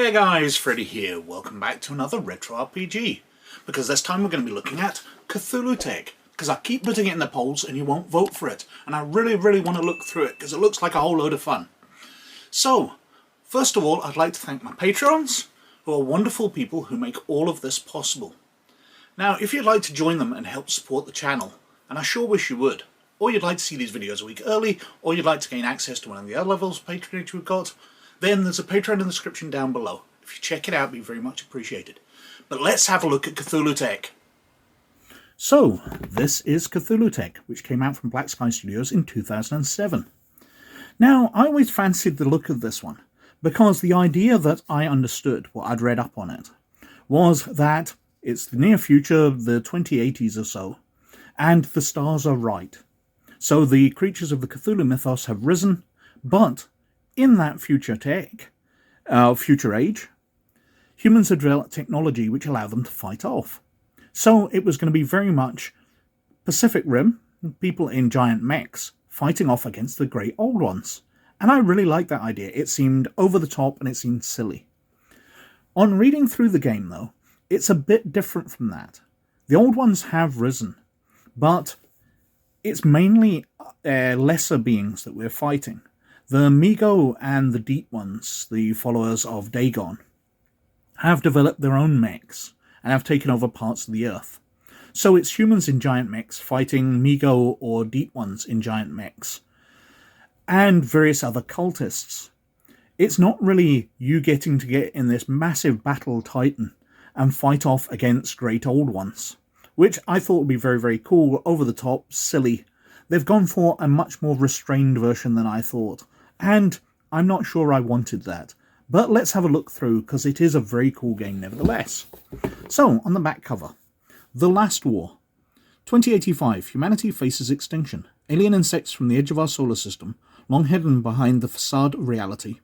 Hey guys, Freddy here. Welcome back to another retro RPG. Because this time we're going to be looking at CthulhuTech. Because I keep putting it in the polls and you won't vote for it. And I really want to look through it because it looks like a whole load of fun. So, first of all, I'd like to thank my patrons, who are wonderful people who make all of this possible. Now, if you'd like to join them and help support the channel, and I sure wish you would, or you'd like to see these videos a week early, or you'd like to gain access to one of the other levels of patronage we've got, then there's a Patreon in the description down below. If you check it out, it'd be very much appreciated. But let's have a look at CthulhuTech. So, this is CthulhuTech, which came out from Black Sky Studios in 2007. Now, I always fancied the look of this one, because the idea that I understood, what I'd read up on it, was that it's the near future, the 2080s or so, and the stars are right. So the creatures of the Cthulhu mythos have risen, but in that future age, humans have developed technology which allow them to fight off. So it was going to be very much Pacific Rim, people in giant mechs, fighting off against the great old ones. And I really liked that idea. It seemed over the top and it seemed silly. On reading through the game, though, it's a bit different from that. The old ones have risen, but it's mainly lesser beings that we're fighting. The Migou and the Deep Ones, the followers of Dagon, have developed their own mechs and have taken over parts of the Earth. So it's humans in giant mechs fighting Migou or Deep Ones in giant mechs, and various other cultists. It's not really you getting to get in this massive battle titan and fight off against great old ones, which I thought would be very cool, over the top, silly. They've gone for a much more restrained version than I thought. And I'm not sure I wanted that. But let's have a look through, because it is a very cool game nevertheless. So, on the back cover, The Last War. 2085, humanity faces extinction. Alien insects from the edge of our solar system, long hidden behind the facade of reality,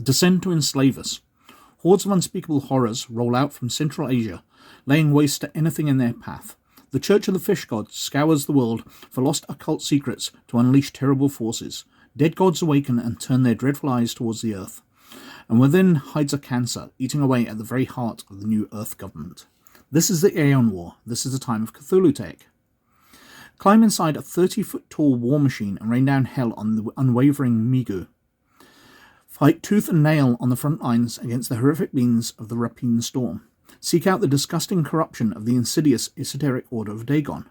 descend to enslave us. Hordes of unspeakable horrors roll out from Central Asia, laying waste to anything in their path. The Church of the Fish God scours the world for lost occult secrets to unleash terrible forces. Dead gods awaken and turn their dreadful eyes towards the earth. And within hides a cancer, eating away at the very heart of the new Earth government. This is the Aeon War. This is the time of CthulhuTech. Climb inside a 30-foot-tall war machine and rain down hell on the unwavering Migou. Fight tooth and nail on the front lines against the horrific beings of the Rapine Storm. Seek out the disgusting corruption of the insidious Esoteric Order of Dagon.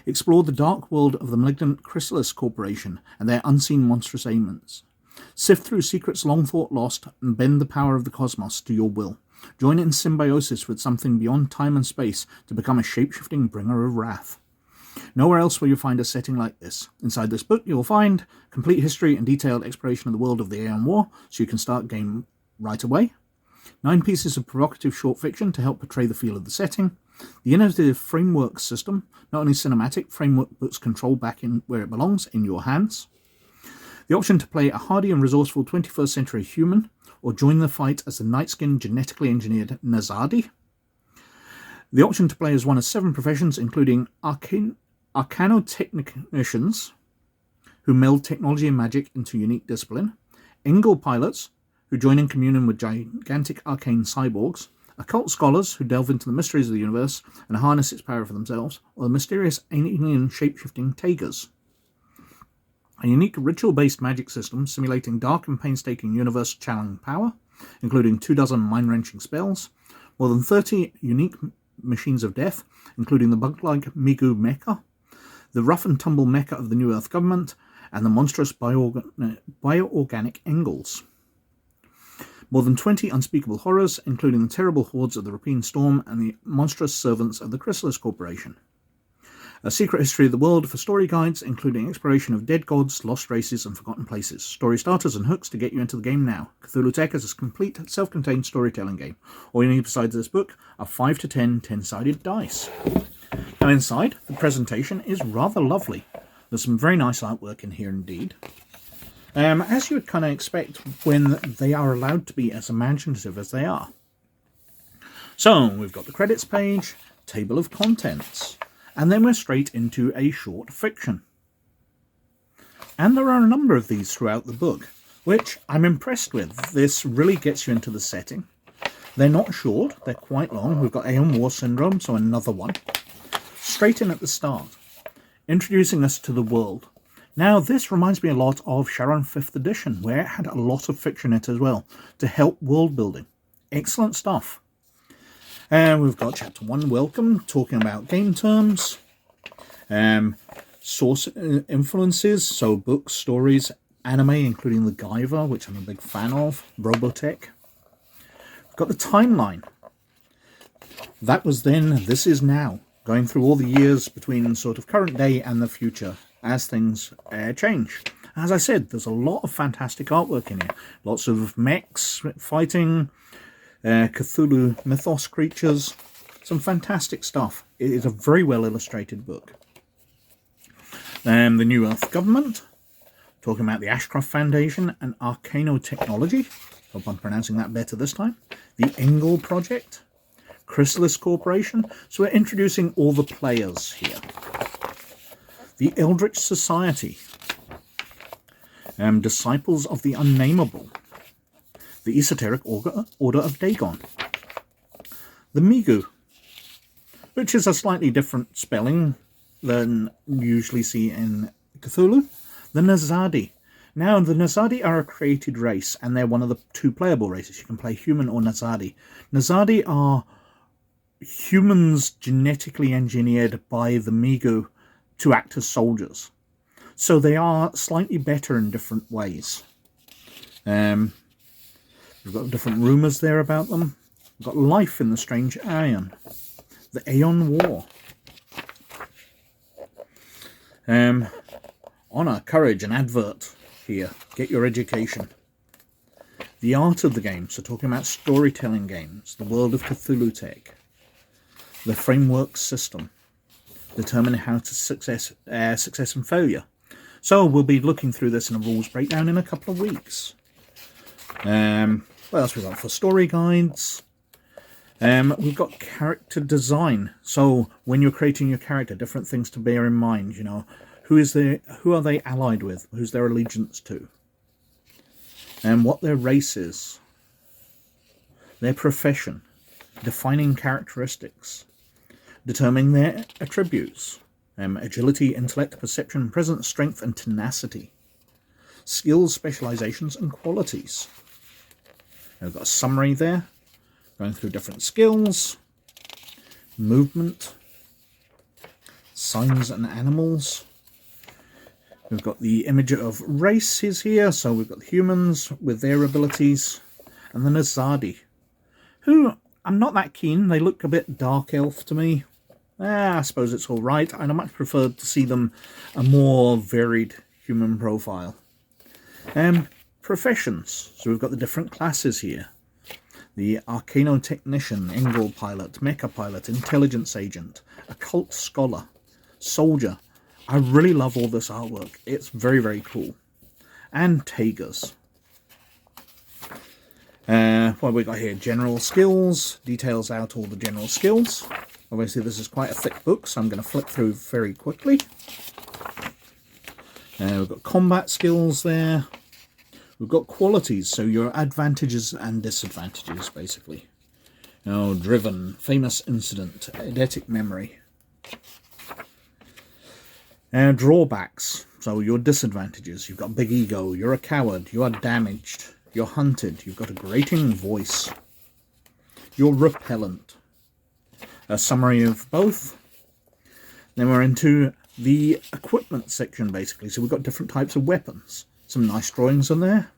Explore the dark world of the malignant Chrysalis Corporation and their unseen monstrous aimants. Sift through secrets long thought lost and bend the power of the cosmos to your will. Join in symbiosis with something beyond time and space to become a shape-shifting bringer of wrath. Nowhere else will you find a setting like this. Inside this book you will find complete history and detailed exploration of the world of the Aeon War, so you can start game right away. 9 pieces of provocative short fiction to help portray the feel of the setting. The innovative framework system, not only cinematic, framework puts control back in where it belongs, in your hands. The option to play a hardy and resourceful 21st century human, or join the fight as the night-skinned, genetically engineered Nazadi. The option to play as one of 7 professions, including arcanotechnicians, who meld technology and magic into unique discipline, Engel pilots, who join in communion with gigantic arcane cyborgs, occult scholars who delve into the mysteries of the universe and harness its power for themselves, or the mysterious alien shape-shifting Tagers. A unique ritual-based magic system simulating dark and painstaking universe-channeling power, including 24 mind-wrenching spells, more than 30 unique machines of death, including the bug-like Migou Mecha, the rough-and-tumble Mecha of the New Earth government, and the monstrous bioorganic Engels. More than 20 unspeakable horrors, including the terrible hordes of the Rapine Storm and the monstrous servants of the Chrysalis Corporation. A secret history of the world for story guides, including exploration of dead gods, lost races, and forgotten places. Story starters and hooks to get you into the game now. CthulhuTech is a complete, self-contained storytelling game. All you need besides this book are 5 to 10 10-sided dice. Now inside, the presentation is rather lovely. There's some very nice artwork in here indeed. As you would kind of expect when they are allowed to be as imaginative as they are. So, we've got the credits page, table of contents, and then we're straight into a short fiction. And there are a number of these throughout the book. which I'm impressed with. This really gets you into the setting. They're not short, they're quite long. We've got Aeon War Syndrome, so another one. Straight in at the start, introducing us to the world. Now, this reminds me a lot of Sharon 5th edition, where it had a lot of fiction in it as well, to help world building. Excellent stuff. And we've got Chapter 1, Welcome, talking about game terms. Source influences, so books, stories, anime, including The Guyver, which I'm a big fan of, Robotech. We've got the timeline. That was then, this is now. Going through all the years between sort of current day and the future as things change. As I said, there's a lot of fantastic artwork in here. Lots of mechs fighting, Cthulhu mythos creatures. Some fantastic stuff. It is a very well illustrated book. The New Earth Government. Talking about the Ashcroft Foundation and Arcanotechnology. Hope I'm pronouncing that better this time. The Engel Project. Chrysalis Corporation. So we're introducing all the players here. The Eldritch Society. Disciples of the Unnameable. The Esoteric Order of Dagon. The Migou, which is a slightly different spelling than you usually see in Cthulhu. The Nazadi. Now, the Nazadi are a created race, and they're one of the 2 playable races. You can play human or Nazadi. Nazadi are humans genetically engineered by the Migou to act as soldiers. So they are slightly better in different ways. We've got different rumours there about them. We've got life in the strange Aeon. The Aeon War. Honour, courage, and advert here. Get your education. The art of the game, so talking about storytelling games, the world of CthulhuTech. The framework system, determining how to success and failure. So we'll be looking through this in a rules breakdown in a couple of weeks. What else we got for story guides? We've got character design. So when you're creating your character, different things to bear in mind. You know, who are they allied with? Who's their allegiance to? And what their race is. Their profession. Defining characteristics. Determining their attributes. Agility, intellect, perception, presence, strength, and tenacity. Skills, specializations, and qualities. And we've got a summary there. Going through different skills. Movement. Signs and animals. We've got the image of races here. So we've got the humans with their abilities. And the Nazadi, who I'm not that keen. They look a bit dark elf to me. I suppose it's all right. I'd much prefer to see them a more varied human profile. Professions. So we've got the different classes here. The Arcanotechnician, Engel Pilot, Mecha Pilot, Intelligence Agent, Occult Scholar, Soldier. I really love all this artwork. It's very, very cool. And Tagers. What we got here? General skills. Details out all the general skills. Obviously this is quite a thick book, so I'm going to flip through very quickly. We've got combat skills there. We've got qualities, so your advantages and disadvantages, basically. Oh, driven, famous incident, eidetic memory. Drawbacks, so your disadvantages. You've got big ego, you're a coward, you are damaged, you're hunted, you've got a grating voice. You're repellent. A summary of both. Then we're into the equipment section, basically. So we've got different types of weapons. Some nice drawings in there.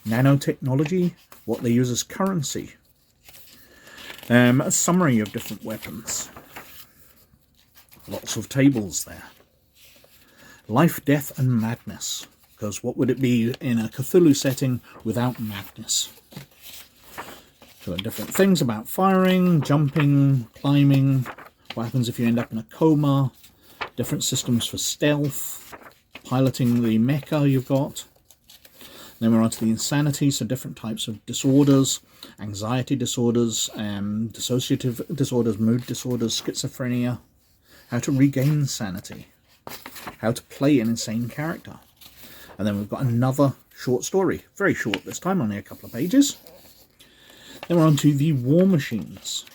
Nanotechnology, what they use as currency. A summary of different weapons. Lots of tables there. Life, death, and madness. Because what would it be in a Cthulhu setting without madness? So different things about firing, jumping, climbing, what happens if you end up in a coma, different systems for stealth, piloting the mecha you've got. Then we're on to the insanity, so different types of disorders, anxiety disorders, dissociative disorders, mood disorders, schizophrenia, how to regain sanity, how to play an insane character. And then we've got another short story. Very short this time, only a couple of pages. Then we're on to the War Machines.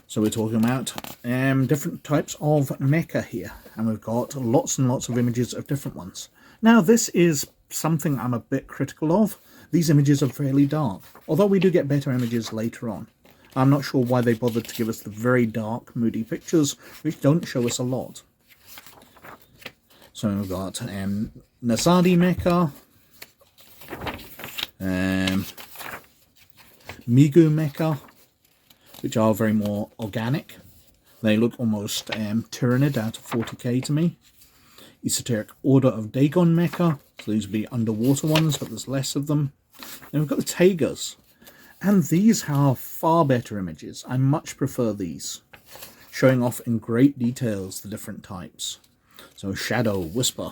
So we're talking about different types of mecha here. And we've got lots and lots of images of different ones. Now this is something I'm a bit critical of. These images are fairly dark. Although we do get better images later on. I'm not sure why they bothered to give us the very dark, moody pictures, which don't show us a lot. So we've got Nasadi Mecha, Migou Mecha, which are very more organic. They look almost Tyrannid out of 40k to me. Esoteric Order of Dagon Mecha, so these would be underwater ones, but there's less of them. Then we've got the Tigers, and these are far better images. I much prefer these, showing off in great details the different types. So Shadow, Whisper,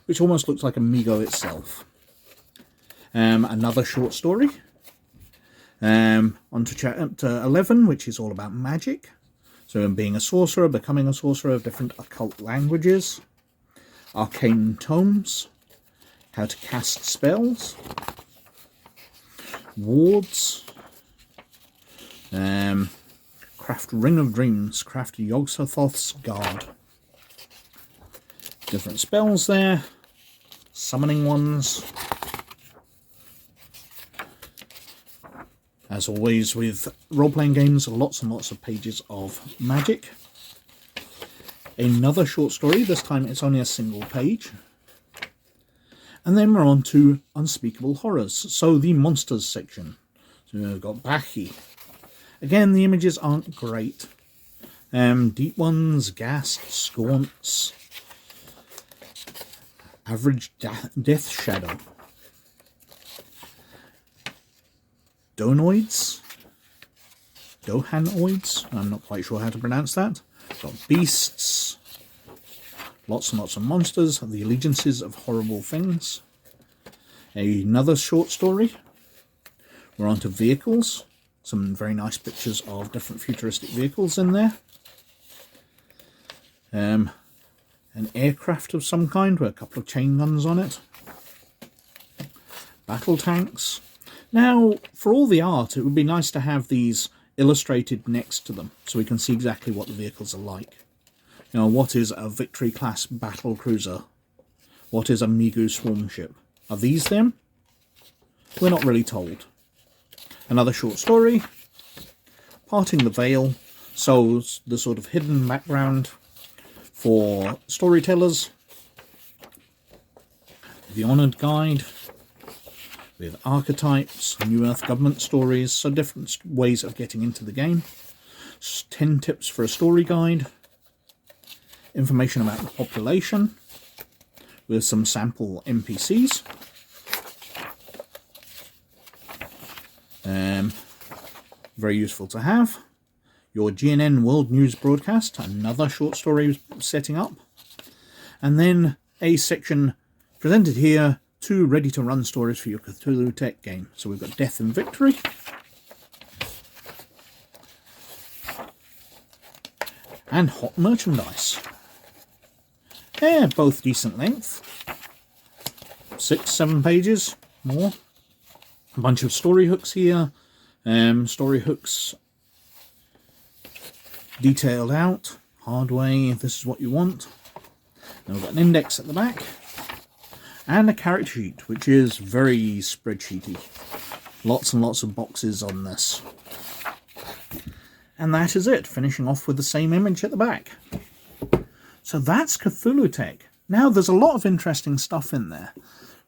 which almost looks like a Migou itself. Another short story. On to chapter 11, which is all about magic. So being a sorcerer, becoming a sorcerer of different occult languages. Arcane tomes. How to cast spells. Wards. Craft Ring of Dreams. Craft Yog-Sothoth's Guard. Different spells there. Summoning ones. As always with role-playing games, lots and lots of pages of magic. Another short story, this time it's only a single page. And then we're on to Unspeakable Horrors, so the monsters section. So we've got Bachi. Again, the images aren't great. Deep ones, Ghasts, Gaunts, Average Death Shadow. Donoids? Dohanoids? I'm not quite sure how to pronounce that. Got beasts. Lots and lots of monsters. The allegiances of horrible things. Another short story. We're on to vehicles. Some very nice pictures of different futuristic vehicles in there. An aircraft of some kind with a couple of chain guns on it. Battle tanks. Now, for all the art, it would be nice to have these illustrated next to them, so we can see exactly what the vehicles are like. You know, what is a Victory class battle cruiser? What is a Migou swarm ship? Are these them? We're not really told. Another short story. Parting the Veil. So, the sort of hidden background for storytellers. The Honoured Guide. With archetypes, New Earth government stories, so different ways of getting into the game. 10 tips for a story guide. Information about the population, with some sample NPCs. Very useful to have. Your GNN World News broadcast, another short story setting up. And then a section presented here, 2 ready-to-run stories for your CthulhuTech game. So we've got Death and Victory. And Hot Merchandise. Yeah, both decent length. 6-7 pages, more. A bunch of story hooks here. Story hooks detailed out. Hard way, if this is what you want. Then we've got an index at the back. And a character sheet, which is very spreadsheety. Lots and lots of boxes on this. And that is it, finishing off with the same image at the back. So that's CthulhuTech. Now, there's a lot of interesting stuff in there.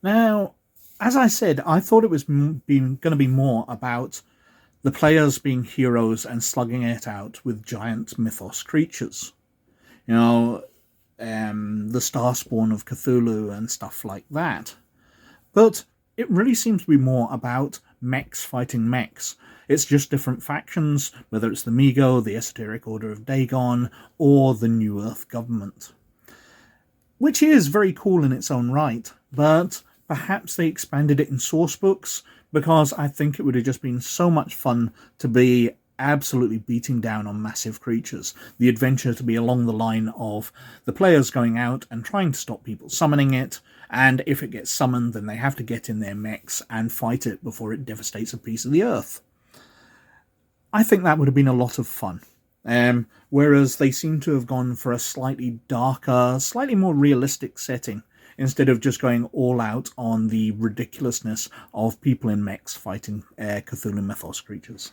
Now, as I said, I thought it was going to be more about the players being heroes and slugging it out with giant mythos creatures. You know, the Starspawn of Cthulhu and stuff like that. But it really seems to be more about mechs fighting mechs. It's just different factions, whether it's the Migou, the Esoteric Order of Dagon, or the New Earth government. Which is very cool in its own right, but perhaps they expanded it in source books, because I think it would have just been so much fun to be absolutely beating down on massive creatures. The adventure to be along the line of the players going out and trying to stop people summoning it, and if it gets summoned, then they have to get in their mechs and fight it before it devastates a piece of the earth. I think that would have been a lot of fun. Whereas they seem to have gone for a slightly darker, slightly more realistic setting, instead of just going all out on the ridiculousness of people in mechs fighting Cthulhu Mythos creatures.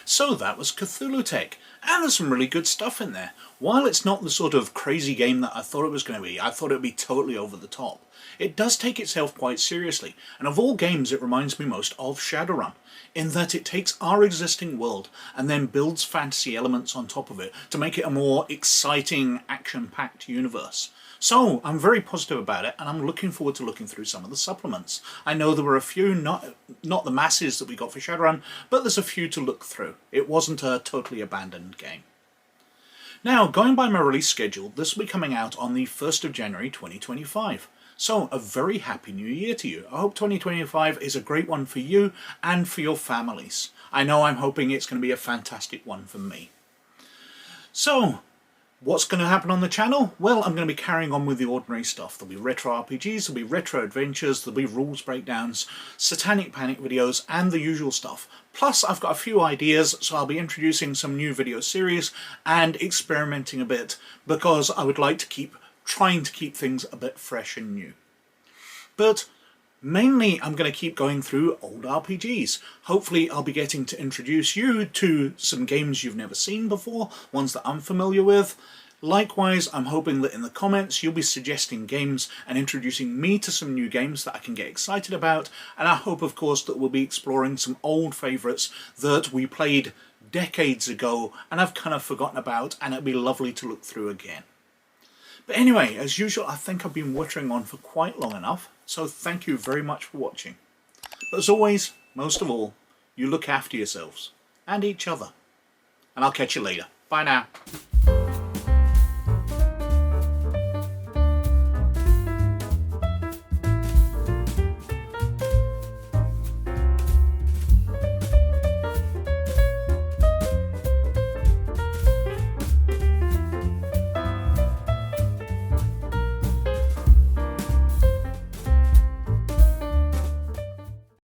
So that was CthulhuTech, and there's some really good stuff in there. While it's not the sort of crazy game that I thought it was going to be, I thought it would be totally over the top, it does take itself quite seriously, and of all games it reminds me most of Shadowrun, in that it takes our existing world and then builds fantasy elements on top of it to make it a more exciting, action-packed universe. So I'm very positive about it, and I'm looking forward to looking through some of the supplements. I know there were a few, not the masses that we got for Shadowrun, but there's a few to look through. It wasn't a totally abandoned game. Now, going by my release schedule, this will be coming out on the 1st of January 2025. So, a very happy new year to you. I hope 2025 is a great one for you and for your families. I know I'm hoping it's going to be a fantastic one for me. So, what's going to happen on the channel? Well, I'm going to be carrying on with the ordinary stuff. There'll be retro RPGs, there'll be retro adventures, there'll be rules breakdowns, satanic panic videos, and the usual stuff. Plus, I've got a few ideas, so I'll be introducing some new video series and experimenting a bit, because I would like to trying to keep things a bit fresh and new. But mainly I'm going to keep going through old RPGs. Hopefully I'll be getting to introduce you to some games you've never seen before, ones that I'm familiar with. Likewise, I'm hoping that in the comments you'll be suggesting games and introducing me to some new games that I can get excited about, and I hope of course that we'll be exploring some old favourites that we played decades ago and I've kind of forgotten about, and it'll be lovely to look through again. But anyway, as usual, I think I've been wittering on for quite long enough, so thank you very much for watching. But as always, most of all, you look after yourselves and each other. And I'll catch you later. Bye now.